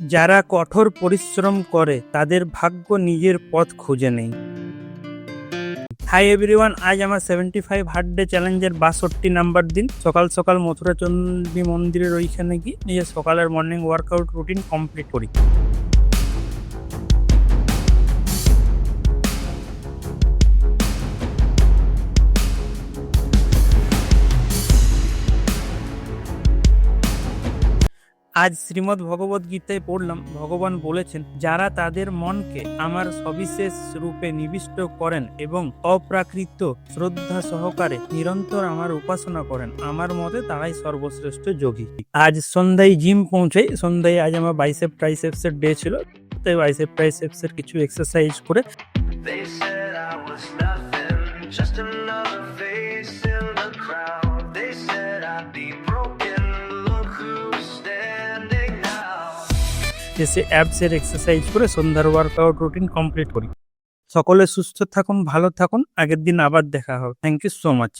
যারা কঠোর পরিশ্রম করে তাদের ভাগ্য নিজের পথ খুঁজে নেয়। হাই এভরিওয়ান, আজ আমার 75 হার্ড ডে চ্যালেঞ্জের 62 নাম্বার দিন। সকাল সকাল মথুরা চণ্ডী মন্দিরের ওইখানে গিয়ে নিজের সকালের মর্নিং ওয়ার্কআউট রুটিন কমপ্লিট করি। আজ শ্রীমদ্ ভগবদ গীতায় পড়লাম, ভগবান বলেছেন, যারা তাদের মনকে আমার সবিশেষ রূপে নিবিষ্ট করেন এবং অপ্রাকৃত শ্রদ্ধা সহকারে নিরন্তর আমার উপাসনা করেন, আমার মতে তারাই সর্বশ্রেষ্ঠ যোগী। আজ সন্ধ্যায় জিম পৌঁছাই। সন্ধ্যায় আজ আমার বাইসেপ ট্রাইসেপস এর ডে ছিল, তাই বাইসেপ ট্রাইসেপস এর কিছু এক্সারসাইজ করে They said I was nothing, just another face in the crowd. They said I'd be broken, look who's standing now. এসে অ্যাবস এর এক্সারসাইজ করে সন্ধ্যার ওয়ার্কআউট রুটিন কমপ্লিট করি। সকলে সুস্থ থাকুন, ভালো থাকুন, আগের দিন আবার দেখা হবে। Thank you so much.